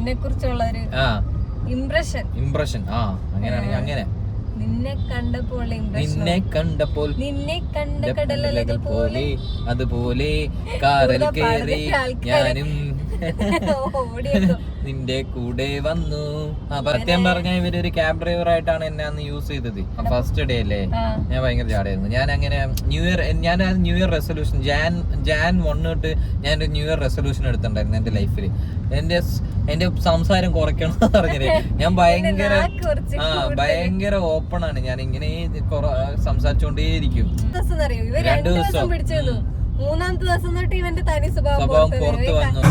നിന്നെ കുറിച്ചുള്ള ഒരു ഇംപ്രഷൻ അങ്ങനെയാണെങ്കിൽ അങ്ങനെ നിന്നെ കണ്ടപ്പോൾ നിന്നെ കണ്ട കടലകൾ പോലെ അതുപോലെ കാറിൽ കയറി ഞാനും നിന്റെ കൂടെ വന്നു. സത്യം പറഞ്ഞ ഇവരൊരു ക്യാബ് ഡ്രൈവർ ആയിട്ടാണ് എന്നെ അന്ന് യൂസ് ചെയ്തത്. ഫസ്റ്റ് ഡേ അല്ലേ, ഞാൻ ഭയങ്കര ചാടായിരുന്നു. ഞാൻ അങ്ങനെ ന്യൂ ഇയർ റെസൊല്യൂഷൻ ജാൻ 1 തൊട്ട് ഞാനൊരു ന്യൂ ഇയർ റെസൊല്യൂഷൻ എടുത്തിട്ടുണ്ടായിരുന്നു എന്റെ ലൈഫിൽ. എന്റെ സംസാരം കുറയ്ക്കണം എന്ന് പറഞ്ഞത്. ഞാൻ ഭയങ്കര ഓപ്പൺ ആണ്. ഞാൻ ഇങ്ങനെ സംസാരിച്ചോണ്ടേയിരിക്കും. 2 ദിവസം മൂന്നാമത്തെ ദിവസം തൊട്ട് ഇവന്റെ തനി സ്വഭാവം പുറത്ത് വന്നു.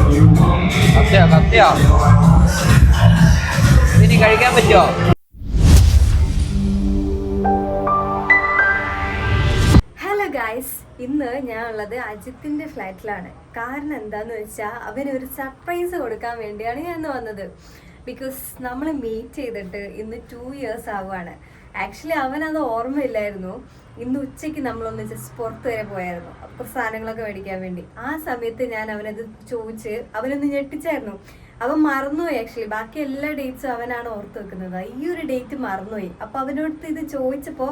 ഇനി കഴിക്കാൻ പറ്റുമോ? ഹലോ ഗൈസ്, ഇന്ന് ഞാൻ ഉള്ളത് അജിത്തിന്റെ ഫ്ലാറ്റിലാണ്. കാരണം എന്താന്ന് വെച്ചാൽ അവനൊരു സർപ്രൈസ് കൊടുക്കാൻ വേണ്ടിയാണ് ഞാൻ ഇന്ന് വന്നത്. ബിക്കോസ് നമ്മൾ മീറ്റ് ചെയ്തിട്ട് ഇന്ന് 2 years ആവുകയാണ്. ആക്ച്വലി അവനത് ഓർമ്മയില്ലായിരുന്നു. ഇന്ന് ഉച്ചയ്ക്ക് നമ്മളൊന്ന് ജസ്റ്റ് പുറത്ത് വരെ പോയായിരുന്നു, കുറച്ച് സാധനങ്ങളൊക്കെ മേടിക്കാൻ വേണ്ടി. ആ സമയത്ത് ഞാൻ അവനത് ചോദിച്ച് അവനൊന്ന് ഞെട്ടിച്ചായിരുന്നു. അവൻ മറന്നുപോയി. ആക്ച്വലി ബാക്കി എല്ലാ ഡേറ്റ്സും അവനാണ് ഓർത്ത് വെക്കുന്നത്. ഈ ഒരു ഡേറ്റ് മറന്നുപോയി. അപ്പൊ അവനോട് ഇത് ചോദിച്ചപ്പോ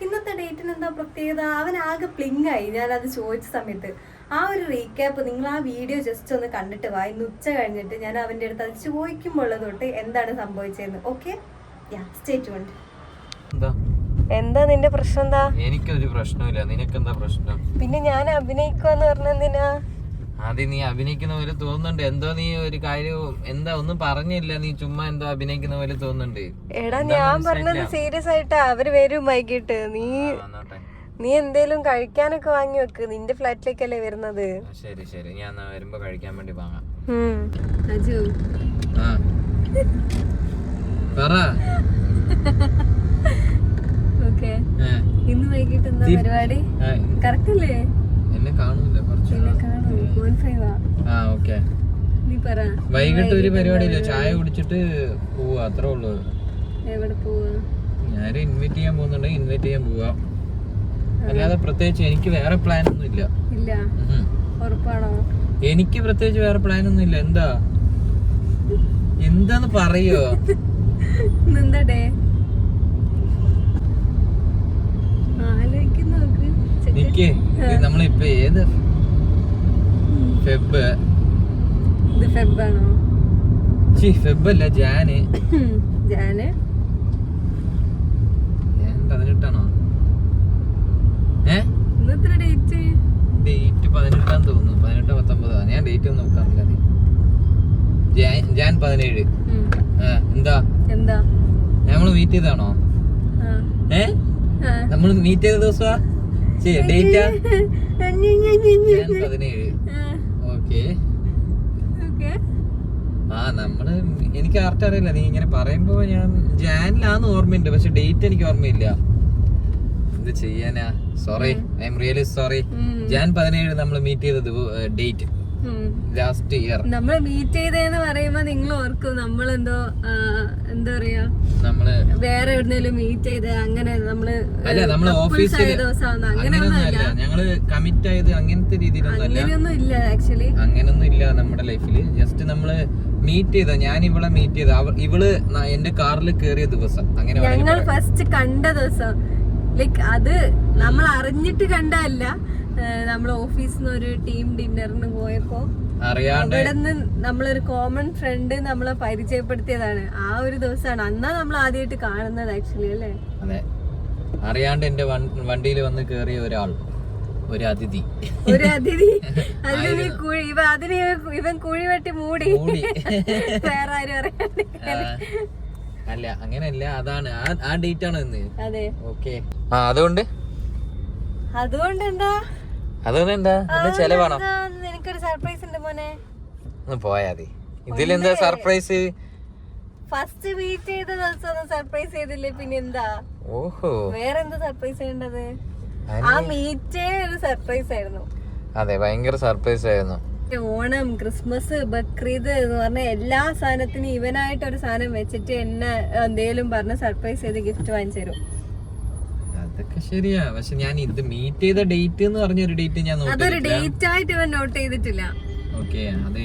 ഇന്നത്തെ ഡേറ്റിന് എന്താ പ്രത്യേകത, അവൻ ആകെ പ്ലിങ്ങായി ഞാനത് ചോദിച്ച സമയത്ത്. ആ ഒരു റീക്യാപ്പ് നിങ്ങൾ ആ വീഡിയോ ജസ്റ്റ് ഒന്ന് കണ്ടിട്ട് വാ. ഇന്ന് ഉച്ച കഴിഞ്ഞിട്ട് ഞാൻ അവന്റെ അടുത്ത് അത് ചോദിക്കുമ്പോൾ തൊട്ട് എന്താണ് സംഭവിച്ചതെന്ന്. Okay, stay tuned. എന്താ നിന്റെ പ്രശ്നം? എന്താ? എനിക്കൊരു പ്രശ്നമില്ല. നിനക്കെന്താ പ്രശ്നം? പിന്നെ ഞാൻ അഭിനയിക്കുവാന്ന് പറഞ്ഞെന്തിനാ? ആദ്യം നീ അഭിനയിക്കുന്ന പോലെ തോന്നുന്നുണ്ട്. എന്തോ നീ ഒരു കാര്യവും എന്താ ഒന്നും പറഞ്ഞില്ല. നീ ചുമ്മാ എന്തോ അഭിനയിക്കുന്ന പോലെ തോന്നുന്നുണ്ട്. എടാ ഞാൻ പറഞ്ഞത് സീരിയസ് ആയിട്ടാ. അവര് വരും വൈകിട്ട്. നീ എന്തേലും കഴിക്കാനൊക്കെ വാങ്ങി വെക്ക്. നിന്റെ ഫ്ലാറ്റിലേക്കല്ലേ വരുന്നത്. ശരി ശരി, ഞാൻ വരുമ്പോ കഴിക്കാൻ വേണ്ടി വാങ്ങാം. അജു പറ. ഇന്ന് വൈകിട്ട് എന്താ പരിപാടി? കറക്റ്റ് അല്ലേ? എന്നെ കാണൂല. നീ പറ. വൈകിട്ട് ഒരു പരിപാടിയില്ല, ചായ കുടിച്ചിട്ട് പോവാ, അത്രേ ഉള്ളൂ. എവിടെ പോവാ? ഞാൻ ഇൻവൈറ്റ് ചെയ്യാൻ പോകുന്നുണ്ട്, ഇൻവൈറ്റ് ചെയ്യാൻ പോവാ. അല്ലാതെ പ്രത്യേകിച്ച് എനിക്ക് വേറെ പ്ലാൻ ഒന്നും ഇല്ല. ഉറപ്പാണോ? എനിക്ക് പ്രത്യേകിച്ച് വേറെ പ്ലാൻ ഒന്നും ഇല്ല. എന്താന്ന് പറയോ? എന്താടേ നമ്മളിപ്പോ ഏത് ഫെബാണോ? ഫെബല്ല, ജാന് 18ആണോ? ഡേറ്റ് 18 തോന്നുന്നു. 18 19. ഞാൻ ഡേറ്റ് ഒന്നും നോക്കാറില്ല. ജാൻ 17. എന്താ നമ്മള് മീറ്റ് ചെയ്താണോ? നമ്മള് മീറ്റ് ചെയ്ത ദിവസമാ? ഡേറ്റാ ജാൻ 17. ഓക്കെ. നമ്മള് എനിക്ക് കറക്റ്റ് അറിയില്ല. നീ ഇങ്ങനെ പറയുമ്പോ ഞാൻ ജാനിലാന്ന് ഓർമ്മയുണ്ട്, പക്ഷെ ഡേറ്റ് എനിക്ക് ഓർമ്മയില്ല. എന്ത് ചെയ്യാനാ? Sorry, I am really sorry. Jan 17 നമ്മൾ മീറ്റ് ചെയ്തത് ഡേറ്റ് ലാസ്റ്റ് ഇയർ. നമ്മള് മീറ്റ് ചെയ്തെന്ന് പറയുമ്പോ നിങ്ങൾ ഓർക്കും നമ്മളെന്തോ എന്താ പറയാ, നമ്മള് വേറെ എവിടെന്നെങ്കിലും മീറ്റ് ചെയ്ത് അങ്ങനെ നമ്മള് ഓഫീസിൽ അങ്ങനെയൊന്നുമല്ല. ഞങ്ങള് കമ്മിറ്റ് ആയത് അങ്ങനത്തെ രീതിയിലൊന്നും ഇല്ല. ആക്ച്വലി അങ്ങനൊന്നും ഇല്ല നമ്മുടെ ലൈഫില്. ജസ്റ്റ് നമ്മള് മീറ്റ് ചെയ്ത, ഞാൻ ഇവളെ മീറ്റ് ചെയ്ത, ഇവള് എന്റെ കാറിൽ കേറിയ ദിവസം, അങ്ങനെ ഞങ്ങൾ ഫസ്റ്റ് കണ്ട ദിവസം. ലൈക്ക് അത് നമ്മൾ അറിഞ്ഞിട്ട് കണ്ടല്ല. നമ്മൾ ഓഫീസിൽ നിന്ന് ഒരു ടീം ഡിന്നറിന് പോയപ്പോ അവിടെന്ന് നമ്മളൊരു കോമൺ ഫ്രണ്ട് നമ്മളെ പരിചയപ്പെടുത്തിയതാണ്. ആ ഒരു ദിവസമാണ് അന്നാ നമ്മൾ ആദ്യമായിട്ട് കാണുന്നത് ആക്ച്വലി, അല്ലേ? അതെ, അറിയാണ്ട് എന്റെ വണ്ടിയിൽ വന്ന് കേറിയ ഒരു അതിഥി അതിന് ഇവൻ കുഴി വെട്ടി മൂടി. വേറെ ആരും അറിയാണ്ട്. അല്ല, അങ്ങനെയല്ല. അതാണ് ആ ഡേറ്റ് ആണ് ഇന്ന്. അതെ, ഓക്കെ. അതുകൊണ്ട് എന്താ ചെലവാണോ? എനിക്കൊരു സർപ്രൈസ് ഉണ്ട് മോനെ. പോയാതി. ഇതിലെന്താ സർപ്രൈസ്? ഫസ്റ്റ് മീറ്റ് ചെയ്ത ദിവസം സർപ്രൈസ് ചെയ്തില്ലേ, പിന്നെ എന്താ? ഓഹോ, വേറെ എന്താ സർപ്രൈസ് ചെയ്യേണ്ടത്? ആ മീറ്റേ ഒരു സർപ്രൈസ് ആയിരുന്നു. അതെ, ഭയങ്കര സർപ്രൈസ് ആയിരുന്നു. ഓണം, ക്രിസ്മസ്, ബക്രീദ് എന്ന് പറഞ്ഞ എല്ലാ സാധനത്തിനും ഇവനായിട്ട് ഒരു സാധനം വെച്ചിട്ട് എന്നെ എന്തേലും പറഞ്ഞ് സർപ്രൈസ് ചെയ്ത് ഗിഫ്റ്റ് വാങ്ങിച്ചു തരും. അതൊക്കെ ശരിയാ, പക്ഷെ ഞാൻ ഇത് മീറ്റ് ചെയ്ത ഡേറ്റ് എന്ന് പറഞ്ഞൊരു ഡേറ്റ് ഞാൻ അതൊരു ഡേറ്റ് ആയിട്ട് ഇവൻ നോട്ട് ചെയ്തിട്ടില്ല. ഓക്കെ, അത്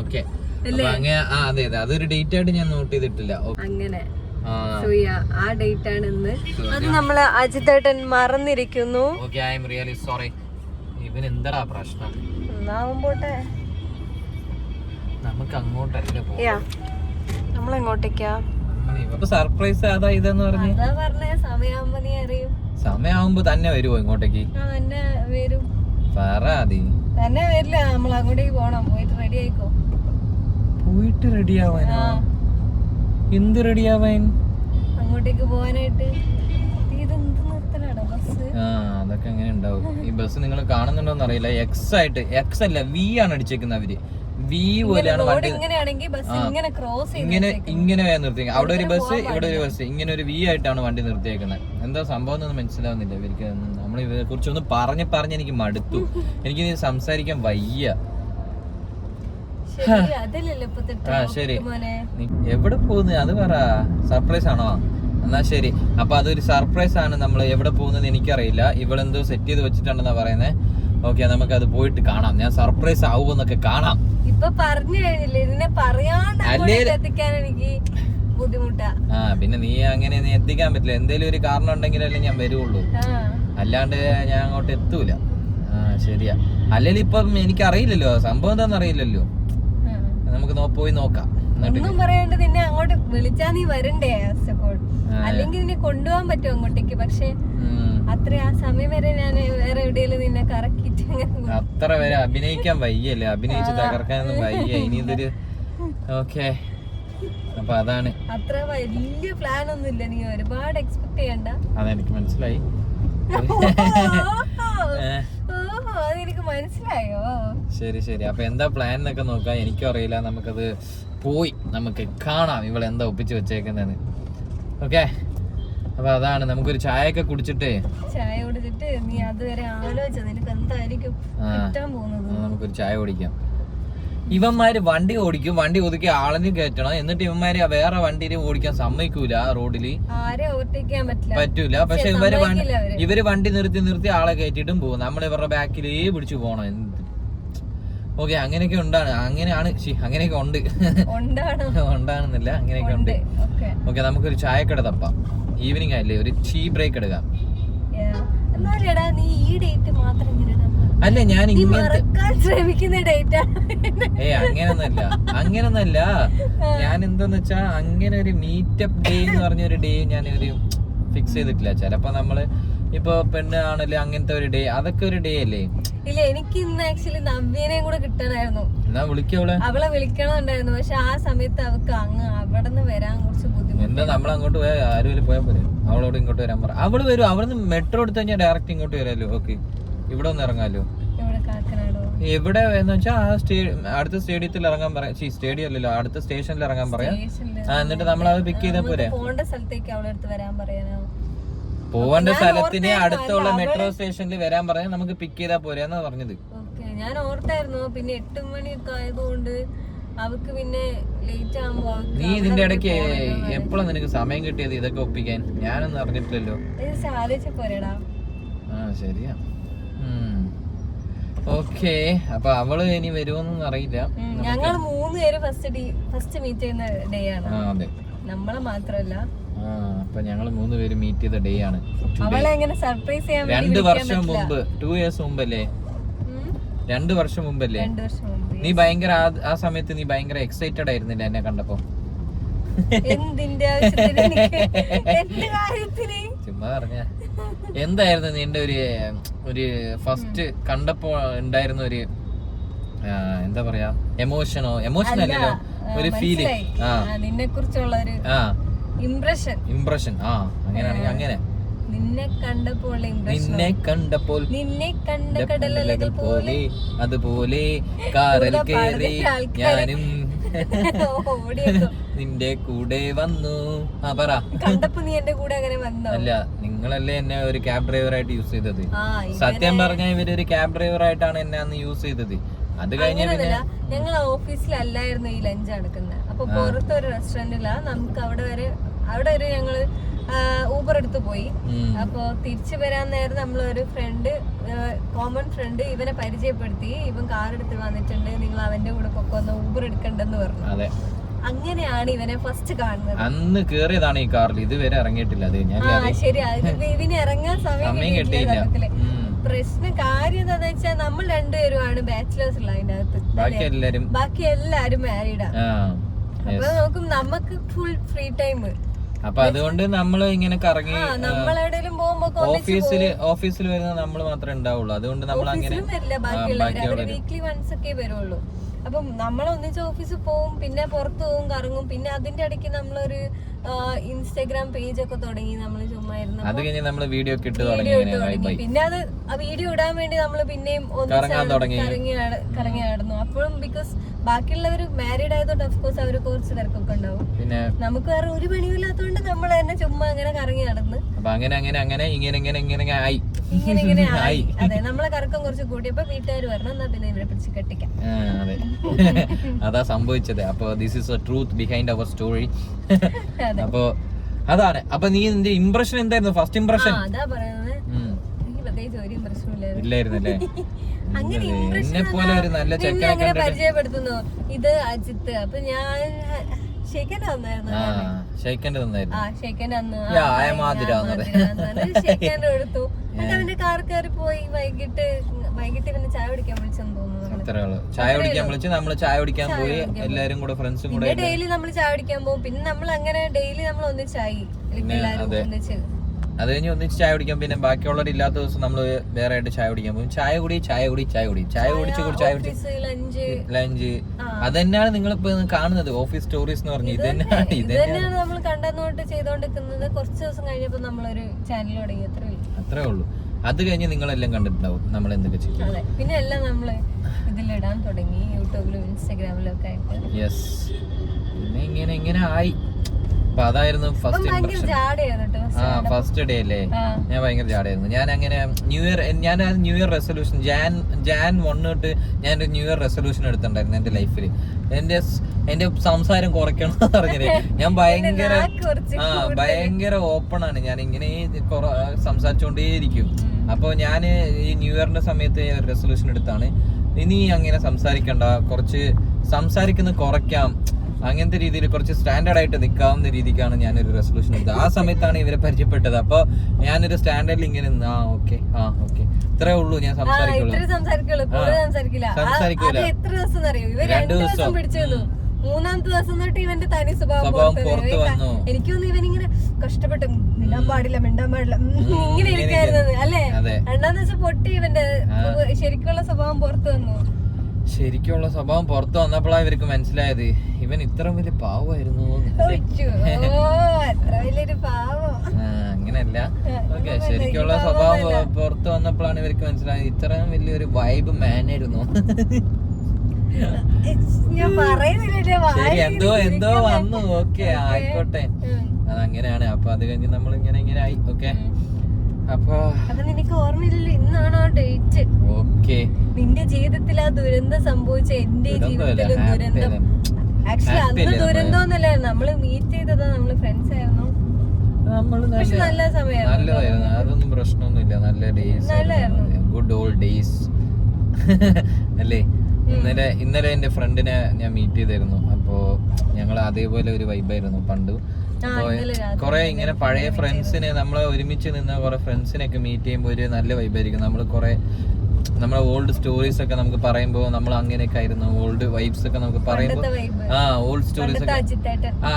ഓക്കെ. അപ്പൊ അങ്ങനെ അതെ അതൊരു ഡേറ്റ് ആയിട്ട് ഞാൻ നോട്ട് ചെയ്തിട്ടില്ല. അങ്ങനെ ആ ഡേറ്റ് ആണ് ഇന്ന്. അത് നമ്മള് അജിത്തേട്ടൻ മറന്നിരിക്കുന്നു. ഇവൻ എന്താ പ്രശ്നം? പോട്ടെ, നമുക്ക് അങ്ങോട്ടല്ല പോവാ. നമ്മളെങ്ങോട്ടേക്കാ? സർപ്രൈസ് അതാ ഇതെന്ന് പറഞ്ഞു. സമയമാകുമ്പോ നീ അറിയും. സമയമാകുമ്പോ തന്നെ വരുമോ ഇങ്ങോട്ടേക്ക്? തന്നെ വരും. തന്നെ വരില്ല, നമ്മൾ അങ്ങോട്ടേക്ക് പോണം. പോയിട്ട് റെഡി ആയിക്കോ. പോയിട്ട് റെഡി ആവാനോ? എന്ത് റെഡി ആവാൻ? അങ്ങോട്ടേക്ക് പോവാനായിട്ട്. അതൊക്കെ എങ്ങനെ ഉണ്ടാവും? ഈ ബസ് നിങ്ങൾ കാണുന്നുണ്ടോന്ന് അറിയില്ല. എക്സ് അല്ല വി ആണ് അടിച്ചേക്കുന്നത് അവര്. വി പോലെയാണ് വണ്ടി. ഇങ്ങനെ നിർത്തി. അവിടെ ഒരു ബസ്, ഇവിടെ ഒരു ബസ്, ഇങ്ങനെ ഒരു വി ആയിട്ടാണ് വണ്ടി നിർത്തിയേക്കുന്നത്. എന്താ സംഭവം എന്നൊന്നും മനസ്സിലാവുന്നില്ല ഇവർക്ക്. നമ്മൾ ഇവരെ കുറിച്ചൊന്ന് പറഞ്ഞ് എനിക്ക് മടുത്തു. എനിക്ക് സംസാരിക്കാൻ വയ്യ. ശരി, എവിടെ പോകുന്നത് അത് പറ. സർപ്രൈസ് ആണോ? എന്നാ ശരി. അപ്പൊ അതൊരു സർപ്രൈസ് ആണ്. നമ്മൾ എവിടെ പോകുന്നത് എനിക്കറിയില്ല. ഇവളെന്തോ സെറ്റ് ചെയ്ത് വെച്ചിട്ടുണ്ടെന്നാ പറയുന്നത്. ഓക്കെ, നമുക്ക് അത് പോയിട്ട് കാണാം. ഞാൻ സർപ്രൈസ് ആവുമെന്നൊക്കെ കാണാം. ഇപ്പൊ പറഞ്ഞു കഴിഞ്ഞില്ലേ, ഇതിനെ പറയാണ്ടെത്തിക്കാൻ എനിക്ക് ബുദ്ധിമുട്ടാ. പിന്നെ നീ അങ്ങനെ നീ എത്തിക്കാൻ പറ്റില്ല. എന്തേലും ഒരു കാരണം ഉണ്ടെങ്കിലല്ലേ ഞാൻ വരുള്ളൂ, അല്ലാണ്ട് ഞാൻ അങ്ങോട്ട് എത്തൂല. ശരിയാ. അല്ലെങ്കിൽ ഇപ്പം എനിക്കറിയില്ലല്ലോ സംഭവം എന്താന്ന് അറിയില്ലല്ലോ. നമുക്ക് പോയി നോക്കാം. ഒന്നും പറയാണ്ട് നിന്നെ അങ്ങോട്ട് വിളിച്ചാ നീ വരണ്ടേ? അല്ലെങ്കിൽ നിന്നെ കൊണ്ടുപോകാൻ പറ്റും അങ്ങോട്ടേക്ക്. പക്ഷെ അത്ര ആ സമയം വരെ ഞാൻ വേറെ എവിടെയെങ്കിലും നിന്നെ കറക്കിട്ട് അത്ര വരെ അഭിനയിക്കാൻ വയ്യല്ലേ? അഭിനയിച്ച് തകർക്കാനൊന്നും വയ്യ. ഇനി ഇതൊരു ഓക്കെ. അപ്പൊ അതാണ്. അത്ര വലിയ പ്ലാൻ ഒന്നും ഇല്ല. നീ ഒരുപാട് എക്സ്പെക്ട് ചെയ്യണ്ട. അതെനിക്ക് മനസ്സിലായി. അതെനിക്ക് മനസ്സിലായോ? ശരി ശരി. അപ്പൊ എന്താ പ്ലാൻ എന്നൊക്കെ നോക്കാം. എനിക്കും അറിയില്ല. നമുക്കത് പോയി നമുക്ക് കാണാം ഇവളെന്താ ഒപ്പിച്ച് വെച്ചേക്കുന്നതെന്ന്. ഓക്കെ, അപ്പൊ അതാണ്. നമുക്കൊരു ചായയൊക്കെ കുടിച്ചിട്ട് നീ അതുവരെ ആലോചിച്ച നിനക്ക് എന്തായിരിക്കും കിട്ടാൻ പോകുന്നത്. നമുക്കൊരു ചായ കുടിക്കാം. ഇവന്മാര് വണ്ടി ഓടിക്കും, വണ്ടി ഒതുക്കി ആളിന് കയറ്റണം. എന്നിട്ട് ഇവന്മാര് വേറെ വണ്ടിയിൽ ഓടിക്കാൻ സമ്മതിക്കൂല. റോഡില് പറ്റൂല. പക്ഷെ ഇവര് വണ്ടി നിർത്തി ആളെ കയറ്റിയിട്ടും പോകും. നമ്മൾ ഇവരുടെ ബാക്കിലേ പിടിച്ചു പോണം. ഓക്കെ, അങ്ങനെയൊക്കെ അങ്ങനെയാണ്. അങ്ങനെയൊക്കെ ഉണ്ട്. ഉണ്ടാണെന്നില്ല, അങ്ങനെയൊക്കെ ഉണ്ട്. ഓക്കെ, നമുക്കൊരു ചായക്കട തപ്പാം. ഈവനിങ് ആയില്ലേ, ഒരു ടീ ബ്രേക്ക് എടുക്കാം. അല്ല, ഞാൻ അങ്ങനൊന്നല്ല. ഞാൻ എന്താന്ന് വെച്ചാ അങ്ങനെ ഒരു മീറ്റപ്പ് ഡേ എന്ന് പറഞ്ഞൊരു ഡേ ഞാൻ ഒരു ഫിക്സ് ചെയ്തിട്ടില്ല. ചിലപ്പോ നമ്മള് ഇപ്പൊ പെണ്ണ് ആണല്ലേ, അങ്ങനത്തെ ഒരു ഡേ, അതൊക്കെ ഒരു ഡേ അല്ലേ. ഇല്ല, എനിക്ക് ഇന്ന് ആക്ച്വലി നവ്യനെയും കൂടെ കിട്ടണമായിരുന്നു. എന്നാ വിളിക്കവളെ. അവളെ വിളിക്കണമെന്നുണ്ടായിരുന്നു. പക്ഷെ ആ സമയത്ത് അവക്ക് അങ്ങ് അവിടെ നിന്ന് വരാൻ കുറച്ച് ബുദ്ധിമുട്ട്. എന്താ നമ്മൾ അങ്ങോട്ട് പോയാൽ ആരും പോയാൽ പോലെ. അവളോട് ഇങ്ങോട്ട് വരാൻ പറ. അവള് വരും. അവിടുന്ന് മെട്രോ എടുത്ത് കഴിഞ്ഞാൽ ഡയറക്റ്റ് ഇങ്ങോട്ട് വരാലോ. ഓക്കെ, ഇവിടെ ഒന്ന് ഇറങ്ങാലോ. എവിടെ എന്ന് വെച്ചാൽ അടുത്ത സ്റ്റേഡിയത്തിൽ ഇറങ്ങാൻ പറയാം. സ്റ്റേഡിയം അല്ലല്ലോ, അടുത്ത സ്റ്റേഷനിൽ ഇറങ്ങാൻ പറയാം. എന്നിട്ട് നമ്മൾ അത് പിക്ക് ചെയ്താൽ പോരെ. പോകേണ്ട സ്ഥലത്തേക്ക് അവളെടുത്ത് വരാൻ പറയാനോ? പോവേണ്ട സ്ഥലത്തിന് അടുത്തുള്ള മെട്രോ സ്റ്റേഷനിൽ വരാൻ പറയാൻ നമുക്ക് പിക്ക് ചെയ്താൽ പോരെന്നാ പറഞ്ഞത്. ഞാൻ ഓർത്തായിരുന്നു. പിന്നെ 8 മണിയൊക്കെ ആയതുകൊണ്ട് അവക്ക് പിന്നെ ലേറ്റ് ആകുമ്പോ. നീ ഇതിന്റെ ഇടയ്ക്ക് എപ്പോഴും നിനക്ക് സമയം കിട്ടിയത് ഇതൊക്കെ ഒപ്പിക്കാൻ? ഞാനൊന്നും അറിഞ്ഞിട്ടില്ലല്ലോ. പോരെടാ. ശരിയാ. ഓക്കെ, അപ്പൊ അവള് ഇനി വരുമോന്നൊന്നും അറിയില്ല. ഞങ്ങൾ 3 പേര് ഫസ്റ്റ് മീറ്റ് ചെയ്യുന്ന ഡേ ആണ്. അതെ, നമ്മളെ മാത്രല്ല. അപ്പൊ ഞങ്ങൾ 3 പേര് മീറ്റ് ചെയ്ത ഡേ ആണ്. അവളെ എങ്ങനെ സർപ്രൈസ് ചെയ്യാൻ 2 വർഷം മുമ്പ്, 2 years മുമ്പല്ലേ? 2 വർഷം മുമ്പല്ലേ? നീ ഭയങ്കര ആ സമയത്ത് നീ ഭയങ്കര എക്സൈറ്റഡ് ആയിരുന്നില്ല എന്നെ കണ്ടപ്പോ? ചുമ്മാ പറഞ്ഞ. എന്തായിരുന്നു നിന്റെ ഒരു ഫസ്റ്റ് കണ്ടപ്പോ ഉണ്ടായിരുന്ന ഒരു എന്താ പറയാ, എമോഷൻ അല്ലല്ലോ, ഒരു ഫീലിംഗ്, നിന്നെ കുറിച്ചുള്ള ഒരു ഇംപ്രഷൻ. അങ്ങനെയാണെങ്കിൽ അങ്ങനെ. നിന്നെ കണ്ടപ്പോൾ കടലകൾ പോലെ അതുപോലെ കാറിൽ കയറി ഞാനും നിന്റെ കൂടെ വന്നു. പറ. കണ്ടപ്പോ നീ എന്റെ കൂടെ അങ്ങനെ വന്നോ? അല്ല, നിങ്ങളല്ലേ എന്നെ ഒരു ക്യാബ് ഡ്രൈവർ ആയിട്ട് യൂസ് ചെയ്തത്. സത്യം പറഞ്ഞാൽ ഇവരൊരു ക്യാബ് ഡ്രൈവർ ആയിട്ടാണ് എന്നെ അന്ന് യൂസ് ചെയ്തത്. അത് കഴിഞ്ഞ ഞങ്ങൾ ഓഫീസിലല്ലായിരുന്നു ഈ ലഞ്ച് നടക്കുന്നത്. അപ്പൊ പുറത്തൊരു റെസ്റ്റോറന്റിലാ. നമുക്ക് അവിടെ വരെ അവിടെ ഒരു ഞങ്ങള് ഊബർ എടുത്ത് പോയി. അപ്പൊ തിരിച്ചു വരാൻ നേരം നമ്മളൊരു ഫ്രണ്ട്, കോമൺ ഫ്രണ്ട് ഇവനെ പരിചയപ്പെടുത്തി. ഇവൻ കാർ എടുത്ത് വന്നിട്ടുണ്ട്, നിങ്ങൾ അവന്റെ കൂടെ പൊക്കൊന്ന് ഊബർ എടുക്കണ്ടെന്ന് പറഞ്ഞു. അങ്ങനെയാണ് ഇവനെ ഫസ്റ്റ് കാണുന്നത്. അന്ന് കേറിയതാണ് ഈ കാറിൽ, ഇതുവരെ ഇറങ്ങിയിട്ടില്ല. ശരിയാ, ഇവന് ഇറങ്ങാൻ സമയം കിട്ടിയില്ല. പ്രശ്നം കാര്യം എന്താന്ന് വെച്ചാൽ നമ്മൾ രണ്ടുപേരുമാണ് ബാച്ചിലേഴ്സ് ഉള്ള അതിന്റെ അകത്ത്, ബാക്കി എല്ലാരും മാരീഡാ. അപ്പൊ നോക്കും നമുക്ക് ഫുൾ ഫ്രീ ടൈം. അപ്പൊ അതുകൊണ്ട് നമ്മള് ഇങ്ങനെ കറങ്ങി നമ്മളെവിടെയും പോകുമ്പോ ഓഫീസിൽ വരുന്ന നമ്മള് മാത്രമേ ഉണ്ടാവുള്ളൂ. അതുകൊണ്ട് നമ്മൾ അങ്ങനെ വീക്ക്ലി വൺസ് ഒക്കെ വരുള്ളൂ. അപ്പം നമ്മളൊന്നിച്ച് ഓഫീസിൽ പോവും, പിന്നെ പുറത്തു പോവും, കറങ്ങും. പിന്നെ അതിന്റെ ഇടയ്ക്ക് നമ്മളൊരു ഇൻസ്റ്റാഗ്രാം പേജ് ഒക്കെ തുടങ്ങി. നമ്മള് ചുമ്മാ ഇരുന്നു, അത് കഴിഞ്ഞ് നമ്മള് വീഡിയോ ഒക്കെ ഇട്ട് തുടങ്ങി. പിന്നെ അത് ആ വീഡിയോ ഇടാൻ വേണ്ടി നമ്മള് പിന്നെയും കറങ്ങി നടന്നു. അപ്പോഴും ബിക്കോസ് ബാക്കിയുള്ളവര് മാരീഡ് ആയതുകൊണ്ട് ഓഫ്കോഴ്സ് അവര് കുറച്ച് തിരക്കൊക്കെ ഉണ്ടാവും. പിന്നെ നമുക്ക് വേറെ ഒരു പണിയില്ലാത്തതുകൊണ്ട് നമ്മൾ തന്നെ ചുമ്മാ അങ്ങനെ കറങ്ങി നടന്ന് ഇങ്ങനെ ആയി. അതെ, നമ്മളെ കറക്കം കുറച്ച് കൂട്ടിയപ്പോ വീട്ടുകാർ പറഞ്ഞു എന്നാ പിന്നെ ഇവരെ പിടിച്ച് കെട്ടിക്കാം. അതാ സംഭവിച്ചത്. അപ്പൊ this is a truth behind our story. അപ്പൊ അതാണ്. അപ്പൊ നീ നിന്റെ ഇംപ്രഷൻ എന്തായിരുന്നു? ഫസ്റ്റ് ഇംപ്രഷൻ അതാ പറയുന്നത്. എനിക്ക് പ്രത്യേകിച്ച് ഒരു ഇംപ്രഷൻ ഇല്ലായിരുന്നല്ലേ? അങ്ങനെ പോലെ ഒരു നല്ല ചെക്കനെ അങ്ങനെ പരിചയപ്പെടുത്തുന്നു. ഇത് അജിത്ത്. അപ്പൊ ഞാൻ ഷെയ്ക്കൻ്റെ തന്നായിരുന്നു. ഷെയ്ക്കൻ്റെ എടുത്തു. അവന്റെ കാർ കയറി പോയി. വൈകിട്ട് പിന്നെ ചായ കുടിക്കാൻ വിളിച്ചെന്ന് തോന്നുന്നു. ചായ കുടിക്കാൻ വിളിച്ച് നമ്മള് ചായ കുടിക്കാൻ പോയി, എല്ലാരും കൂടെ ഫ്രണ്ട്സും കൂടെ. ഡെയിലി നമ്മൾ ചായ കുടിക്കാൻ പോകും. പിന്നെ നമ്മൾ അങ്ങനെ ഡെയിലി നമ്മൾ ഒന്നിച്ചായി, എല്ലാരും ഒന്നിച്ച്. അത് കഴിഞ്ഞ് ഒന്നിച്ച് ചായ കുടിക്കാം. പിന്നെ ബാക്കിയുള്ളവരില്ലാത്ത ദിവസം നമ്മള് വേറെ ആയിട്ട് ചായ കുടിക്കാൻ പോകും. ചായ കുടിച്ച് ലഞ്ച്. അത് തന്നെയാണ് നിങ്ങളിപ്പോ കാണുന്നത് ഓഫീസ് സ്റ്റോറീസ് എന്ന് പറഞ്ഞു. ഇത് തന്നെയാണ് നമ്മൾ കണ്ടന്നോട്ട് ചെയ്തോണ്ടിരിക്കുന്നത്. കുറച്ച് ദിവസം കഴിഞ്ഞപ്പോ നമ്മളൊരു ചാനൽ തുടങ്ങി. അത്രേ ഉള്ളൂ. അത് കഴിഞ്ഞ് നിങ്ങളെല്ലാം കണ്ടിട്ടുണ്ടാവും നമ്മൾ എന്തൊക്കെ ചെയ്യും. അതെ, പിന്നെ എല്ലാം നമ്മള് ഇതിലിടാൻ തുടങ്ങി, യൂട്യൂബിലും ഇൻസ്റ്റാഗ്രാമിലും ഒക്കെ ആയിട്ട്. യെസ്, പിന്നെ ഇങ്ങനെ ആയി. അപ്പൊ അതായിരുന്നു ഫസ്റ്റ് ഇംപ്രഷൻ. ഫസ്റ്റ് ഡേ അല്ലേ, ഞാൻ ഭയങ്കര ജാടയായിരുന്നു. ഞാൻ അങ്ങനെ ന്യൂ ഇയർ റെസൊല്യൂഷൻ ജാൻ 1 തൊട്ട് ഞാനൊരു ന്യൂ ഇയർ റെസൊല്യൂഷൻ എടുത്തിട്ടുണ്ടായിരുന്നു എന്റെ ലൈഫിൽ. എന്റെ സംസാരം കുറയ്ക്കണം എന്ന് പറഞ്ഞത്. ഞാൻ ഭയങ്കര ഓപ്പൺ ആണ്. ഞാൻ ഇങ്ങനെ സംസാരിച്ചുകൊണ്ടേയിരിക്കും. അപ്പൊ ഞാൻ ഈ ന്യൂ ഇയറിന്റെ സമയത്ത് റെസൊല്യൂഷൻ എടുത്താണ്, ഇനി അങ്ങനെ സംസാരിക്കണ്ട, കുറച്ച് സംസാരിക്കുന്നത് കുറയ്ക്കാം, അങ്ങനത്തെ രീതിയിൽ കുറച്ച് സ്റ്റാൻഡേർഡ് ആയിട്ട് നിൽക്കാവുന്ന രീതിക്കാണ് ഞാനൊരു റെസൊല്യൂഷൻ എടുത്തത്. ആ സമയത്താണ് ഇവരെ പരിചയപ്പെട്ടത്. അപ്പൊ ഞാനൊരു സ്റ്റാൻഡേർഡിൽ ഇങ്ങനെ ഓക്കെ ഇത്രേ ഉള്ളൂ. ഞാൻ സംസാരിക്കൂല. 2 ദിവസം. മൂന്നാമത്തെ ദിവസം തൊട്ട് ഇവന്റെ തനി സ്വഭാവം പുറത്തു വന്നു. എനിക്കൊന്നും ഇവനിങ്ങനെ കഷ്ടപ്പെട്ട് മിണ്ടാൻ പാടില്ല ഇങ്ങനെ ഇരിക്കായിരുന്നത് അല്ലേ. 2ാം ദിവസം പൊട്ടി ഇവന്റെ ശരിക്കുള്ള സ്വഭാവം പുറത്തു വന്നു. ശരിക്കുള്ള സ്വഭാവം പുറത്തു വന്നപ്പോഴാണ് ഇവർക്ക് മനസ്സിലായത് ഇവൻ ഇത്ര വലിയ പാവമായിരുന്നു. അങ്ങനെയല്ല, ഓക്കെ, ശരിക്കുള്ള സ്വഭാവം പുറത്തു വന്നപ്പോഴാണ് ഇവർക്ക് മനസ്സിലായത് ഇത്രയും വലിയൊരു വൈബ് മാനായിരുന്നു. ശരി, എന്തോ വന്നു. ഓക്കെ, ആയിക്കോട്ടെ, അതങ്ങനെയാണ്. അപ്പൊ അത് കഴിഞ്ഞ് നമ്മൾ ഇങ്ങനെ ആയി. ഓക്കെ, അപ്പൊ നിനക്ക് ഓർമ്മയില്ലല്ലോ, ഇന്നാണോ ഡേറ്റ്? ഓക്കെ, നിന്റെ ജീവിതത്തിൽ ആ ദുരന്തം സംഭവിച്ച എന്റെ ജീവിതത്തിലും ദുരന്തം. ആക്ച്വലി അന്ന് ദുരന്തമൊന്നുമല്ല, നമ്മള് മീറ്റ് ചെയ്തതാ, നമ്മള് ഫ്രണ്ട്സ് ആയിരുന്നു. പക്ഷെ നല്ല സമയമായിരുന്നു. അതൊന്നും പ്രശ്നമൊന്നുമില്ല. നല്ല ഡേയ്സ്, ഗുഡ് ഓൾഡ് ഡേയ്സ് അല്ലേ. ഇന്നലെ എന്റെ ഫ്രണ്ടിനെ ഞാൻ മീറ്റ് ചെയ്തായിരുന്നു. അപ്പോ ഞങ്ങൾ അതേപോലെ ഒരു വൈബായിരുന്നു പണ്ട്. കുറെ ഇങ്ങനെ പഴയ ഫ്രണ്ട്സിനെ, നമ്മളെ ഒരുമിച്ച് നിന്ന് കുറെ ഫ്രണ്ട്സിനെയൊക്കെ മീറ്റ് ചെയ്യുമ്പോൾ ഒരു നല്ല വൈബായിരിക്കും. നമ്മളെ ഓൾഡ് സ്റ്റോറീസ് ഒക്കെ നമുക്ക് പറയുമ്പോൾ നമ്മൾ അങ്ങനെയൊക്കെ ആയിരുന്നു, ഓൾഡ് വൈബ്സ് ഒക്കെ നമുക്ക് പറയുമ്പോൾ ഓൾഡ് സ്റ്റോറീസ് ഒക്കെ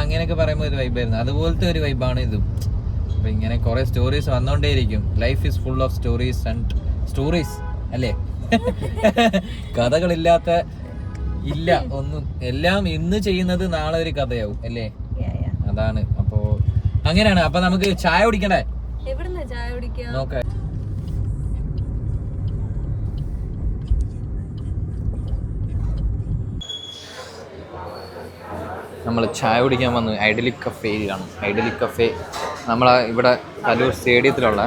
അങ്ങനെയൊക്കെ പറയുമ്പോൾ ഒരു വൈബായിരുന്നു. അതുപോലത്തെ ഒരു വൈബാണ് ഇതും. അപ്പൊ ഇങ്ങനെ കുറെ സ്റ്റോറീസ് വന്നോണ്ടേയിരിക്കും. Life is full of stories and stories അല്ലേ. കഥകളില്ലാത്ത ഇല്ല ഒന്നും. എല്ലാം ഇന്ന് ചെയ്യുന്നത് നാളെ ഒരു കഥയാവും അല്ലേ. അതാണ്. അപ്പൊ അങ്ങനെയാണ്. അപ്പൊ നമുക്ക് ചായ കുടിക്കണ്ടേ? നോക്കാം. നമ്മൾ ചായ കുടിക്കാൻ വന്നു ഐഡലിക് കഫേയിലാണ്. ഐഡലിക് കഫേ നമ്മളെ ഇവിടെ കലൂർ സ്റ്റേഡിയത്തിലുള്ള.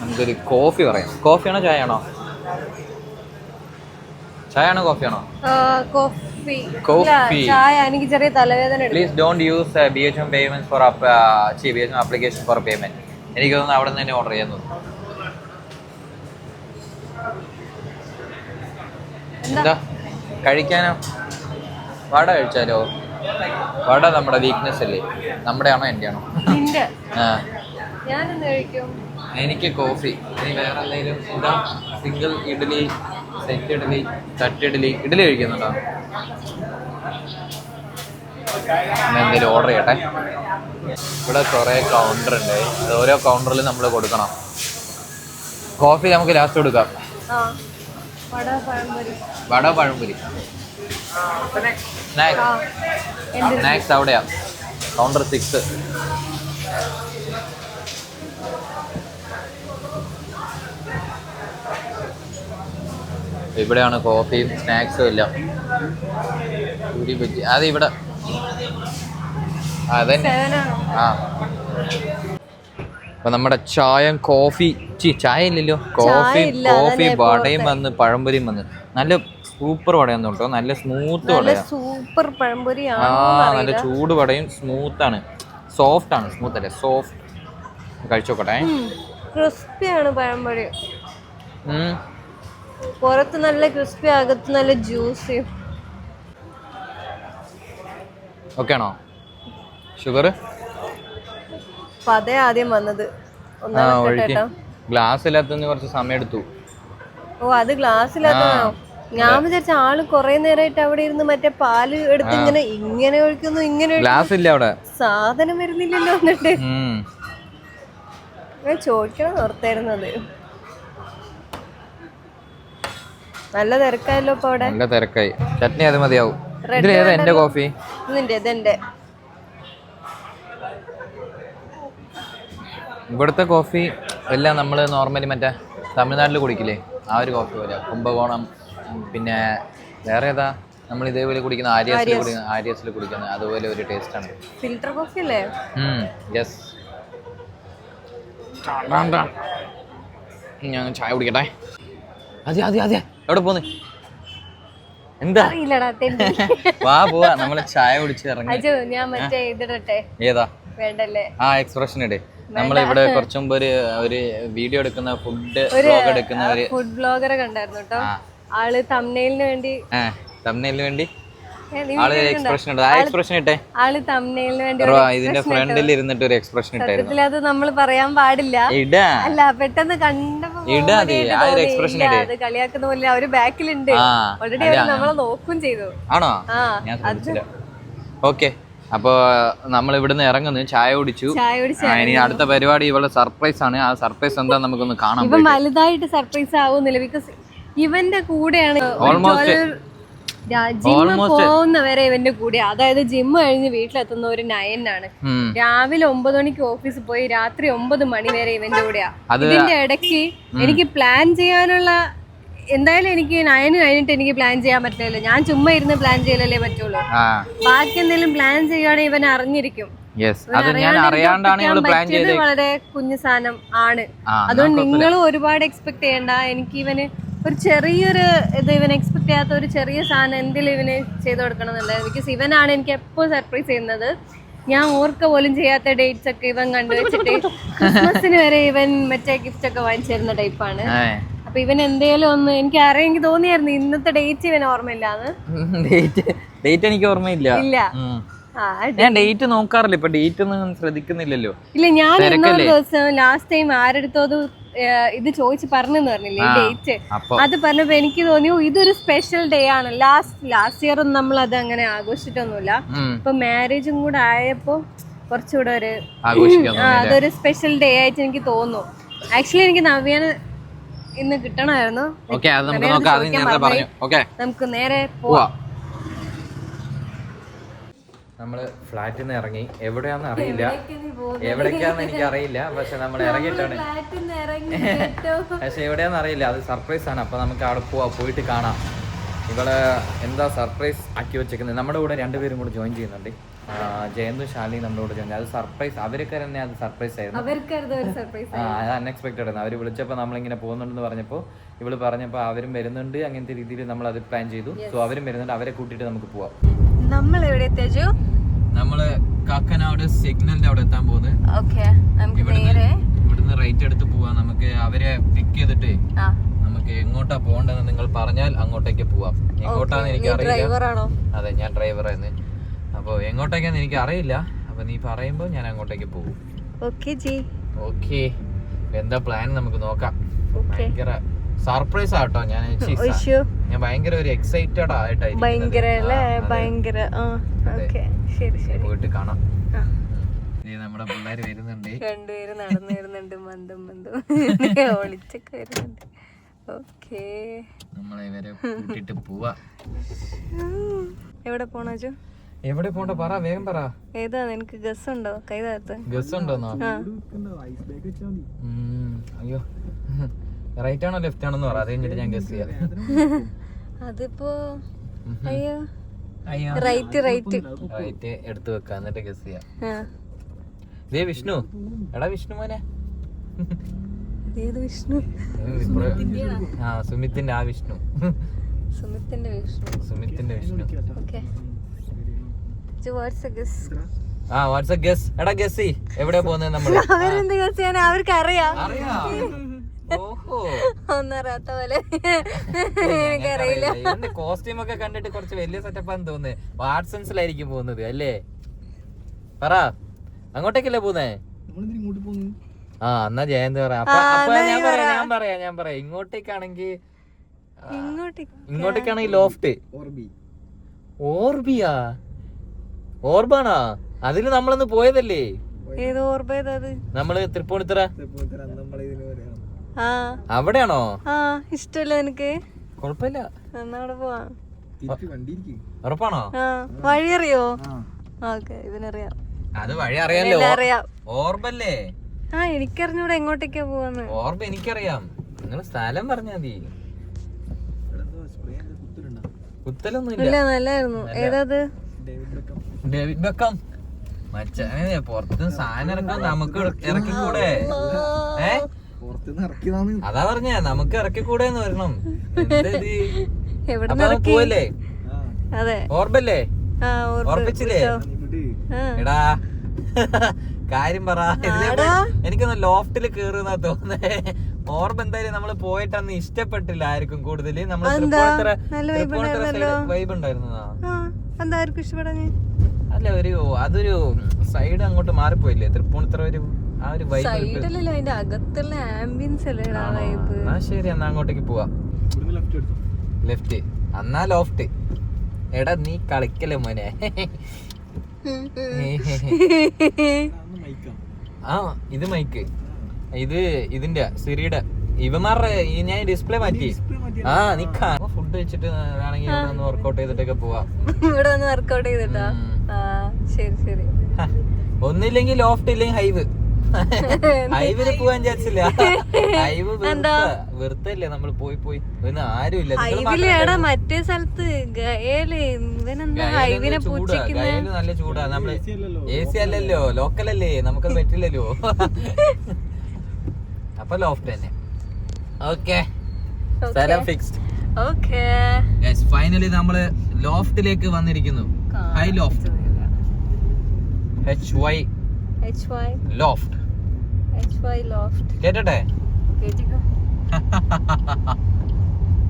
നമുക്കൊരു കോഫി പറയാം. കോഫിയാണോ ചായ ആണോ? ചായ ആണോ കോഫി ആണോ? കോഫി. കോഫി. ചായ എനിക്ക് ചെറിയ തലവേദന എടുക്കും. Please don't use BHM payments for BHM application for payment. എനിക്ക് തോന്നുന്നു അവിടെ നിന്ന് തന്നെ ഓർഡർ ചെയ്യാൻ തോന്നുന്നു. എന്താ കഴിക്കാനോ? വട കഴിച്ചാലോ? വട നമ്മുടെ വീക്ക്നെസ് അല്ലേ? നമ്മുടെ ആണോ എൻ്റെ ആണോ? എനിക്ക് കോഫി. ഇനി വേറെ എന്തെങ്കിലും എന്താ? സിംഗിൾ ഇഡ്ഡലി, സെറ്റ് ഇഡ്ഡലി, തട്ട് ഇഡ്ഡലി. ഇഡ്ഡലി കഴിക്കുന്നുണ്ടോ? എന്തെങ്കിലും ഓർഡർ ചെയ്യട്ടെ. ഇവിടെ കുറേ കൗണ്ടർ ഉണ്ട്. അത് ഓരോ കൗണ്ടറിൽ നമ്മൾ കൊടുക്കണം. കോഫി നമുക്ക് ലാസ്റ്റ് കൊടുക്കാം. വട പഴംപൊരി. സ്നാക്സ് അവിടെയാ കൗണ്ടർ 6. ഇവിടെയാണ് കോഫിയും സ്നാക്സും എല്ലാം. പൂരി ബജ്ജി അത് ഇവിടെ. അതന്നെ. അപ്പൊ നമ്മുടെ ചായയും കോഫി ചായ ഇല്ലല്ലോ, കോഫി വടയും വന്ന് പഴംപൊരിയും വന്ന്. നല്ല സൂപ്പർ വടയൊന്നും കേട്ടോ, നല്ല സ്മൂത്ത് വടയാ. സൂപ്പർ പഴംപൊരി. നല്ല ചൂട് വടയും സ്മൂത്ത് ആണ്. സോഫ്റ്റ് ആണ്, സ്മൂത്ത് അല്ലേ, സോഫ്റ്റ്. കഴിച്ചോക്കട്ടെ. ക്രിസ്പിയാണ് പഴംപൊരി. പുറത്ത് നല്ല ക്രിസ്പി, അകത്ത് നല്ല ജ്യൂസി. ഓക്കെ ആണോ? ഷുഗർ അതേ ആദ്യം വന്നത്. ഗ്ലാസ്സിലത്തുനിന്ന് കുറച്ച് സമയം എടുത്തു. ഓ, അത് ഗ്ലാസ്സിലത്താണോ? ഞാൻ വിചാരിച്ച ആള് കൊറേ നേരമായിട്ട് അവിടെ ഇരുന്ന് മറ്റേ പാല് എടുത്ത് ഇങ്ങനെ ഒഴിക്കുന്നു, ഇങ്ങനെ ഗ്ലാസ് ഇല്ല അവിടെ, സാധനം വരുന്നില്ലല്ലോ. എന്നിട്ട് ഞാൻ ചോദിക്കണം ഓർത്തായിരുന്നത്. നല്ല തിരക്കായല്ലോ ഇപ്പൊ അവിടെ. നല്ല തിരക്കായി. ചട്നി അത് മതിയാവും. എന്റെ കോഫി ഇതെന്റെ. ഇവിടുത്തെ കോഫി എല്ലാം നമ്മൾ നോർമലി മറ്റേ തമിഴ്നാട്ടിൽ കുടിക്കില്ലേ ആ ഒരു കോഫി പോലെ. കുംഭകോണം, പിന്നെ വേറെ ഏതാ നമ്മൾ ഇതേപോലെ കുടിക്കുന്ന ആര്യസിൽ കുടിക്കുന്ന അതുപോലെ ഒരു ടേസ്റ്റ് ആണ്. ഫിൽറ്റർ കോഫി അല്ലേ? യെസ്. ഞാൻ ചായ കുടിക്കട്ടെ. അതെ എവിടെ പോന്ന്? എന്താ? വാ പോവാ, നമ്മള് ചായ കുടിച്ച് ഇറങ്ങി. ഞാൻ മറ്റേ ഇതിടട്ടെ. ഏതാ? വേണ്ടല്ലേ? എക്സ്പ്രഷൻ ഇട്. നമ്മളിവിടെ കുറച്ചും മുമ്പ് ഒരു വീഡിയോ എടുക്കുന്ന ഫുഡ് വ്ലോഗ് എടുക്കുന്ന ഫുഡ് ബ്ലോഗറെ കണ്ടായിരുന്നു കേട്ടോ. ആള് തംബ്നെയിലിന് വേണ്ടി ആള് എക്സ്പ്രഷൻ ഇട്ടു. ആ എക്സ്പ്രഷൻ ഇട്ടേ. ആള് തംബ്നെയിലിന് വേണ്ടി ഇതിന്റെ ഫ്രണ്ടിൽ ഇരുന്നിട്ട് ഒരു എക്സ്പ്രഷൻ ഇട്ടായിരുന്നു. അത് നമ്മൾ പറയാൻ പാടില്ല. അല്ല, പെട്ടെന്ന് കണ്ടപ്പോ അത് കളിയാക്കുന്ന പോലെ അവര് ബാക്കിലുണ്ട്. ഓൾറെഡി അവര് നമ്മളെ നോക്കും ചെയ്തു. ആണോ? ഞാൻ ശ്രദ്ധിച്ചില്ല. ഓക്കെ, അപ്പൊ നമ്മൾ ഇവിടുന്ന് ഇറങ്ങുന്നു. ചായ കുടിച്ചു. ഇനി അടുത്ത പരിപാടി ഇവളുടെ സർപ്രൈസ് ആണ്. ആ സർപ്രൈസ് എന്താ നമുക്കൊന്ന് കാണാം. ഇവൻ വലുതായിട്ട് സർപ്രൈസ് ആവുന്നില്ല, ബിക്കോസ് ഇവന്റെ കൂടെയാണ് ജിമ്മ് പോകുന്നവരെ ഇവന്റെ കൂടെ. അതായത് ജിമ്മ് കഴിഞ്ഞ് വീട്ടിലെത്തുന്ന ഒരു 9 ആണ്. രാവിലെ 9 മണിക്ക് ഓഫീസിൽ പോയി രാത്രി 9 മണി വരെ ഇവന്റെ കൂടെയാ. ഇതിന്റെ ഇടയ്ക്ക് എനിക്ക് പ്ലാൻ ചെയ്യാനുള്ള, എന്തായാലും എനിക്ക് 9 കഴിഞ്ഞിട്ട് എനിക്ക് പ്ലാൻ ചെയ്യാൻ പറ്റില്ലല്ലോ. ഞാൻ ചുമ്മാ ഇരുന്ന് പ്ലാൻ ചെയ്യലല്ലേ പറ്റുള്ളൂ. ബാക്കി എന്തെങ്കിലും പ്ലാൻ ചെയ്യുകയാണെങ്കിൽ ഇവൻ അറിഞ്ഞിരിക്കും. വളരെ കുഞ്ഞു സാധനം ആണ്. അതുകൊണ്ട് നിങ്ങളും ഒരുപാട് എക്സ്പെക്ട് ചെയ്യണ്ട. എനിക്ക് ഇവന് ഒരു ചെറിയൊരു ഇവൻ എക്സ്പെക്ട് ചെയ്യാത്ത ഒരു ചെറിയ സാധനം എന്തെങ്കിലും ഇവന് ചെയ്ത് കൊടുക്കണം എന്നുള്ളത്. ബിക്കോസ് ഇവനാണ് എനിക്ക് എപ്പോഴും സർപ്രൈസ് ചെയ്യുന്നത്. ഞാൻ ഓർക്ക പോലും ചെയ്യാത്ത ഡേറ്റ്സ് ഒക്കെ ഇവൻ കണ്ടുവച്ചിട്ട് ക്രിസ്മസിന് വരെ ഇവൻ മറ്റേ ഗിഫ്റ്റ് ഒക്കെ വാങ്ങിച്ചു തരുന്ന ടൈപ്പാണ്. അപ്പൊ ഇവൻ എന്തേലും ഒന്ന് എനിക്ക് അറിയാമെങ്കിൽ തോന്നിയായിരുന്നു ഇന്നത്തെ ഡേറ്റ് ഇവൻ ഓർമ്മയില്ലാന്ന്. ഡേറ്റ് എനിക്ക് ഓർമ്മയില്ല. ഇല്ല, ഞാൻ ഡേറ്റ് നോക്കാറില്ല. ഇപ്പൊ ഡേറ്റ് ഒന്നും ശ്രദ്ധിക്കുന്നില്ലല്ലോ. ഇല്ല, ഞാൻ ഇന്നൊരു ദിവസം ലാസ്റ്റ് ടൈം ആരെടുത്തോ ഇത് ചോദിച്ച് പറഞ്ഞെന്ന് പറഞ്ഞില്ലേ ഡേറ്റ്. അത് പറഞ്ഞപ്പോ എനിക്ക് തോന്നി ഇതൊരു സ്പെഷ്യൽ ഡേ ആണ്. ലാസ്റ്റ് ഇയർ ഒന്നും നമ്മൾ അത് അങ്ങനെ ആഘോഷിച്ചിട്ടൊന്നുമില്ല. ഇപ്പൊ മാരേജും കൂടെ ആയപ്പോ കുറച്ചുകൂടെ ഒരു അതൊരു സ്പെഷ്യൽ ഡേ ആയിട്ട് എനിക്ക് തോന്നുന്നു. ആക്ച്വലി എനിക്ക് നവ്യാന് ഇന്ന് കിട്ടണമായിരുന്നു. നമുക്ക് നേരെ പോവാം. നമ്മള് ഫ്ലാറ്റിൽ നിന്ന് ഇറങ്ങി. എവിടെയാന്ന് അറിയില്ല, എവിടേക്കാന്ന് എനിക്ക് അറിയില്ല. പക്ഷെ നമ്മൾ ഇറങ്ങിയിട്ടാണ്. പക്ഷെ എവിടെയാന്ന് അറിയില്ല. അത് സർപ്രൈസ് ആണ്. അപ്പൊ നമുക്ക് അവിടെ പോയിട്ട് കാണാം. ഇവളെ എന്താ സർപ്രൈസ് ആക്കി വെച്ചേക്കുന്നത്. നമ്മുടെ കൂടെ രണ്ടുപേരും കൂടെ ജോയിൻ ചെയ്യുന്നുണ്ട്. ജയന്തും ശാലിയും നമ്മുടെ കൂടെ ജോയിൻ. അത് സർപ്രൈസ്, അവർക്ക് തന്നെ അത് സർപ്രൈസ് ആയിരുന്നു. അത് അൺഎക്സ്പെക്ടഡ് ആയിരുന്നു. അവർ വിളിച്ചപ്പോൾ നമ്മളിങ്ങനെ പോകുന്നുണ്ടെന്ന് പറഞ്ഞപ്പോൾ ഇവള് പറഞ്ഞപ്പോൾ അവരും വരുന്നുണ്ട്, അങ്ങനത്തെ രീതിയിൽ നമ്മൾ അത് പ്ലാൻ ചെയ്തു. സോ അവരും വരുന്നുണ്ട്, അവരെ കൂട്ടിയിട്ട് നമുക്ക് പോവാം. നമ്മൾ എവിടെ എത്തിച്ചു? നമ്മള് കാക്കനാട് സിഗ്നലിന്റെ അവിടെ എത്താൻ പോകുന്നത്. ഇവിടുന്ന് റൈറ്റ് എടുത്ത് പോവാം. നമുക്ക് അവരെ പിക്ക് ചെയ്തിട്ട് നമുക്ക് എങ്ങോട്ടാ പോകേണ്ടതെന്ന് നിങ്ങൾ പറഞ്ഞാൽ അങ്ങോട്ടേക്ക് പോവാം. എങ്ങോട്ടാന്ന് എനിക്ക് അറിയില്ല. അതെ, ഞാൻ ഡ്രൈവറായിരുന്നു. അപ്പൊ എങ്ങോട്ടേക്കാന്ന് എനിക്ക് അറിയില്ല. അപ്പൊ നീ പറയുമ്പോ ഞാൻ അങ്ങോട്ടേക്ക് പോകും. ഓക്കെ, എന്താ പ്ലാൻ നമുക്ക് നോക്കാം. ഭയങ്കര സർപ്രൈസ് ആട്ടോ. ഞാൻ ഭയങ്കര ഒരു എക്സൈറ്റഡ് ആയിട്ടായിരിക്കും. പോയിട്ട് കാണാം. നമ്മുടെ പിള്ളേര് വരുന്നുണ്ട്, രണ്ടുപേരും നടന്നു വരുന്നുണ്ട്, മന്ദം മന്ദം ഒളിച്ചൊക്കെ വരുന്നുണ്ട്. ഓക്കേ, നമ്മളെ ഇവരെ കൂട്ടിട്ട് പോവാ. എവിടെ പോണു? എവിടെ പോണ്ട പറ, വേഗം പറ. ഏതാ നിനക്ക് ഗസ് ഉണ്ടോ? കൈതാത്ത ഗസ് ഉണ്ടോന്നോ? അയ്യോ, റൈറ്റ് ആണോ ലെഫ്റ്റ് ആണോന്ന് പറ, അത് കഴിഞ്ഞിട്ട് ഞാൻ ഗസ് ചെയ്യാം. അതിപ്പോ അയ്യോ റൈറ്റ് റൈറ്റ് റൈറ്റ് എടുത്ത് വെക്കാം, എന്നിട്ട് ഗസ് ചെയ്യാം. ദേ വിഷ്ണു, എടാ വിഷ്ണു മോനെ. വിഷ്ണു സുമിത്തിന്റെ ആ വിഷ്ണു, സുമിത്തിന്റെ വിഷ്ണു. What's a guess? എടാ ഗസ് എവിടെ പോകുന്നത് നമ്മള്? അവരെന്ത് ഗസ് ചെയ്യാൻ? അവർക്ക് അറിയാം. ഓഹോ, ഒന്നറിയാത്ത പോലെ എനിക്കറിയില്ല. കോസ്റ്റ്യൂം ഒക്കെ കണ്ടിട്ട് കുറച്ച് വലിയ സെറ്റപ്പാന്ന് തോന്നുന്നത്. വാട്സൺസിലായിരിക്കും പോകുന്നത് അല്ലേ? പറ, അങ്ങോട്ടേക്കല്ലേ പോകുന്നേ? എന്നാ ജയന്ത് പറയാം. ഞാൻ പറയാം ഇങ്ങോട്ടേക്കാണെങ്കിൽ ലോഫ്റ്റ്. ഓർബിയാ? ഓർബാണോ? അതില് നമ്മളൊന്ന് പോയതല്ലേ? ഏതോ ഓർബ? നമ്മള് തൃപ്പൂണിത്തുറ അവിടെയാണോ? ഇഷ്ടമല്ല എനിക്ക്. കൊഴപ്പില്ല, പോവാം. ഉറപ്പാണോ? വഴി അറിയോ? ഇവനറിയാം. അത് വഴി അറിയാലോ. ഓർബല്ലേ? എനിക്കറിഞ്ഞൂടെ എങ്ങോട്ടേക്കാ പോവാന്ന്. ഓർബ എനിക്കറിയാം, നിങ്ങൾ സ്ഥലം പറഞ്ഞാ മതി. കുത്തലൊന്നും ഇല്ല. നല്ലായിരുന്നു. ഏതാത്? David Beckham. മച്ചാനെ പുറത്തുനിന്ന് സാധനം ഇറക്കാൻ നമുക്ക് ഇറക്കിക്കൂടെ? അതാ പറഞ്ഞ നമുക്ക് ഇറക്കിക്കൂടെ എന്ന് വരണം. പോവല്ലേ? ഓർബല്ലേ? ഓർപ്പിച്ചില്ലേ? എടാ കാര്യം പറ. എനിക്കൊന്ന് ലോഫ്റ്റില് കേറുന്നാ തോന്നേ. ഓർബ് എന്തായാലും നമ്മള് പോയിട്ടന്ന് ഇഷ്ടപ്പെട്ടില്ല ആർക്കും കൂടുതല്. നമ്മള് വൈബ് ഉണ്ടായിരുന്നതാ. അല്ല, അതൊരു സൈഡ് അങ്ങോട്ട് മാറിപ്പോയില്ലേ തൃപ്പൂണിത്തുറ? ആ ഒരു വൈബ്. ശരി, എന്നാ അങ്ങോട്ടേക്ക് പോവാ. ലെഫ്റ്റ് എന്നാ ലോഫ്റ്റ്. എടാ നീ കളിക്കല്ലേ മോനെ. ഇത് മൈക്ക്, ഇത് ഇതിന്റെ സിറിയുടെ ഇവന്മാരുടെ. ഞാൻ ഡിസ്പ്ലേ മാറ്റി. നിക്കാ ഫുഡ് വെച്ചിട്ട് ആണെങ്കിൽ ഇവിടെ ഒന്ന് വർക്കൗട്ട് ചെയ്തിട്ടൊക്കെ പോവാം. ഇവിടെ ഒന്ന് വർക്കൗട്ട് ചെയ്തിട്ടാ? ശരി ശരി. ഒന്നില്ലെങ്കിൽ ലോഫ്റ്റ് ഇല്ലെങ്കിൽ ഹൈവ്. ഹൈവില് പോവാൻ വിചാരിച്ചില്ല. ഹൈവ് വെറുത്തല്ലേ നമ്മൾ പോയി പോയി ആരും ഇല്ല. മറ്റേ സ്ഥലത്ത് ഗയല് നല്ല ചൂടാ. നമ്മള് AC അല്ലല്ലോ, ലോക്കൽ അല്ലേ, നമുക്കത് പറ്റില്ലല്ലോ. അപ്പൊ ലോഫ്റ്റ് തന്നെ. ഓക്കെ, സ്ഥലം ഫിക്സ്ഡ്. ഫൈനലി നമ്മള് ലോഫ്റ്റിലേക്ക് വന്നിരിക്കുന്നു. High loft, HY loft. കേട്ടെ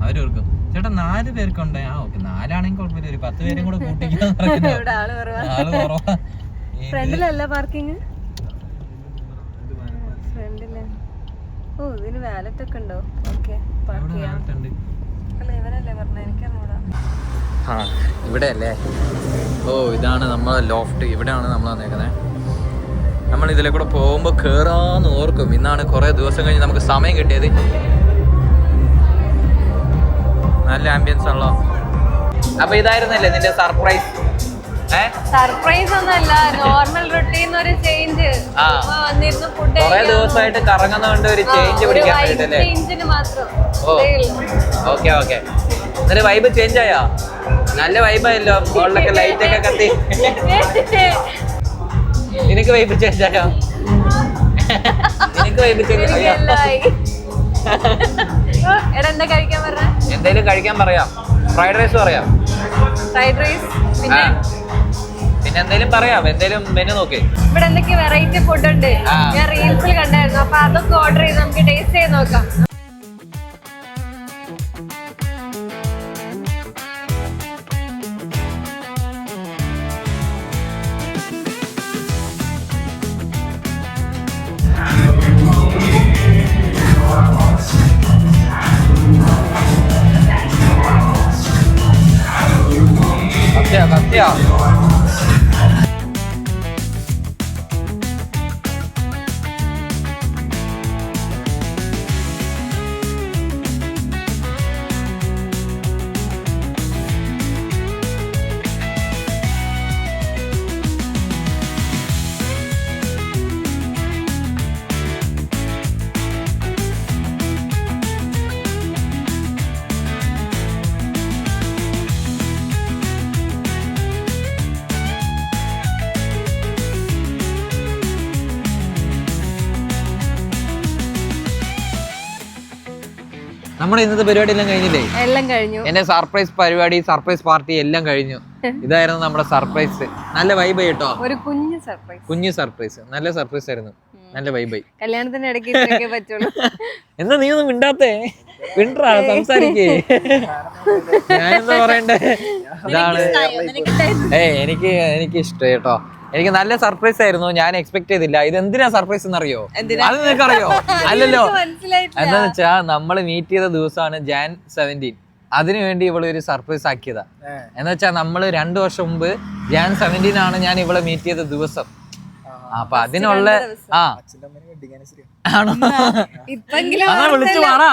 അവര് ഓർക്കും ചേട്ടാ 4 പേർക്കുണ്ട്. ഓക്കെ, 4 ആണെങ്കിൽ കുഴപ്പമില്ല, ഒരു 10 പേരും കൂടെ കൂട്ടിക്കാൻ. ഫ്രണ്ടിലല്ല പാർക്കിംഗ്? ഫ്രണ്ടില്. ഓ, ഇതിന് വാലറ്റ് ഒക്കെ ഉണ്ടോ? ഓക്കെ, ഇവനല്ലേ പറഞ്ഞ? എനിക്കറിഞ്ഞൂടാ. ഇവിടെ അല്ലേ? ഓ, ഇതാണ് നമ്മളെ ലോഫ്റ്റ്. ഇവിടെയാണ് നമ്മൾ വന്നേക്കുന്നത്. നമ്മൾ ഇതിലെ കൂടെ പോകുമ്പോൾ കേറാന്ന് ഓർക്കും. ഇന്നാണ് കുറെ ദിവസം കഴിഞ്ഞ് നമുക്ക് സമയം കിട്ടിയത്. നല്ല ആംബിയൻസ് ആണല്ലോ. അപ്പൊ ഇതായിരുന്നല്ലേ നിന്റെ സർപ്രൈസ്? സർപ്രൈസ് ഒന്നല്ല, നോർമൽ റുട്ടീൻ ഒരു ചേഞ്ച്. വന്നിരുന്നു ഫുഡ്. കുറെ ദിവസമായിട്ട് കറങ്ങുന്നതുകൊണ്ട് ഒരു ചേഞ്ച് പിടിക്കാൻ വേണ്ടിട്ടല്ലേ? ചേഞ്ചിന് മാത്രം. ഓ, ഓക്കെ ഓക്കെ. എന്നിട്ട് വൈബ് ചേഞ്ച് ആയോ? നല്ല വൈബായല്ലോ, മുകളിലൊക്കെ ലൈറ്റ് ഒക്കെ കത്തി. നിനക്ക് വൈബ് ചേഞ്ച് ആയോ? നിനക്ക് വൈബ് ചേഞ്ച് ആയോ? എന്തേലും കഴിക്കാൻ പറയാം. ഫ്രൈഡ് റൈസ് പറയാം. ഫ്രൈഡ് റൈസ് പിന്നെ എന്തേലും പറയാം. എന്തേലും മെനു നോക്കി. ഇവിടെ എന്തൊക്കെ വെറൈറ്റി ഫുഡ് ഉണ്ട്, ഞാൻ റീൽസിൽ കണ്ടായിരുന്നു. അപ്പൊ അതൊക്കെ ഓർഡർ ചെയ്ത് നമുക്ക് ടേസ്റ്റ് ചെയ്ത് നോക്കാം. സത്യ നമ്മുടെ ഇന്നത്തെ പരിപാടി എല്ലാം കഴിഞ്ഞില്ലേ? എല്ലാം കഴിഞ്ഞു. എന്റെ സർപ്രൈസ് പരിപാടി, സർപ്രൈസ് പാർട്ടി എല്ലാം കഴിഞ്ഞു. ഇതായിരുന്നു നമ്മുടെ സർപ്രൈസ്. നല്ല വൈബ് കേട്ടോ. ഒരു കുഞ്ഞു സർപ്രൈസ്, നല്ല സർപ്രൈസ് ആയിരുന്നു. നല്ല വൈബ്. കല്യാണത്തിന്റെ ഇടയ്ക്ക് പറ്റുള്ളൂ. എന്നാ നീ ഒന്നും മിണ്ടാത്തേ, മിണ്ടാ സംസാരിക്കേ. ഞാനെന്താ പറയണ്ടേ? ഇതാണ് എനിക്ക് ഇഷ്ടം കേട്ടോ. എനിക്ക് നല്ല സർപ്രൈസ് ആയിരുന്നു. ഞാൻ എക്സ്പെക്ട് ചെയ്തില്ല. ഇത് എന്തിനാ സർപ്രൈസ് എന്നറിയോ? അത് നിനക്കറിയോ? അല്ലല്ലോ. എന്താന്ന് വെച്ചാ നമ്മള് മീറ്റ് ചെയ്ത ദിവസമാണ് Jan 17. അതിനുവേണ്ടി ഇവളെ ഒരു സർപ്രൈസ് ആക്കിയതാ. എന്ന് വെച്ചാൽ നമ്മള് 2 വർഷം മുമ്പ് Jan 17 ആണ് ഞാൻ ഇവളെ മീറ്റ് ചെയ്ത ദിവസം. അപ്പൊ അതിനുള്ള ആണോ വിളിച്ചു പറ.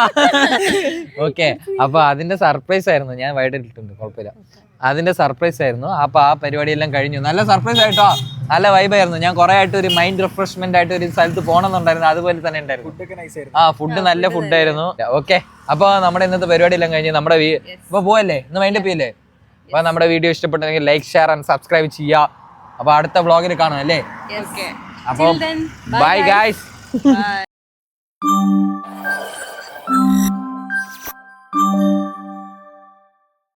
ഓക്കെ, അപ്പൊ അതിന്റെ സർപ്രൈസ് ആയിരുന്നു. ഞാൻ വൈകിട്ടിട്ടുണ്ട്, കുഴപ്പമില്ല. അതിന്റെ സർപ്രൈസ് ആയിരുന്നു. അപ്പൊ ആ പരിപാടി എല്ലാം കഴിഞ്ഞു. നല്ല സർപ്രൈസ് ആയിട്ടോ, നല്ല വൈബായിരുന്നു. ഞാൻ കുറെ ആയിട്ട് ഒരു മൈൻഡ് റിഫ്രഷ്മെന്റ് ആയിട്ട് ഒരു സ്ഥലത്ത് പോകണമെന്നുണ്ടായിരുന്നു. അതുപോലെ തന്നെ ഉണ്ടായിരുന്നു. ഫുഡ് നല്ല ഫുഡായിരുന്നു. ഓക്കെ, അപ്പൊ നമ്മുടെ ഇന്നത്തെ പരിപാടി എല്ലാം കഴിഞ്ഞ് നമ്മുടെ ഇപ്പൊ പോവല്ലേ, ഇന്ന് വൈൻഡപ്പ് ചെയ്യല്ലേ? അപ്പൊ നമ്മുടെ വീഡിയോ ഇഷ്ടപ്പെട്ടെങ്കിൽ ലൈക്ക്, ഷെയർ ആൻഡ് സബ്സ്ക്രൈബ് ചെയ്യുക. അപ്പൊ അടുത്ത വ്ളോഗിൽ കാണാം അല്ലേ? അപ്പൊ ബൈ ഗൈസ്.